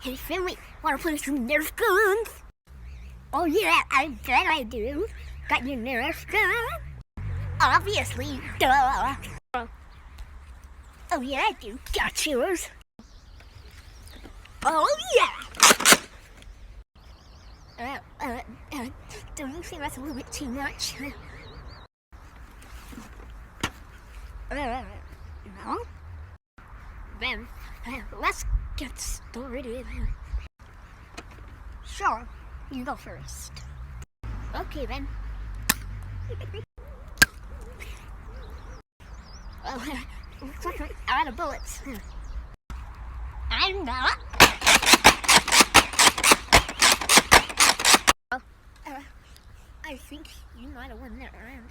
Hey family, wanna play some nerf guns? Oh yeah, I bet I do. Got your nerf gun? Obviously, duh. Oh yeah, I do. Got yours. Oh yeah. Don't you think that's a little bit too much? No? Then, let's get started. Sure, you go first. Okay then. Well, looks like I'm out of bullets. I'm not. I think you might have won that round.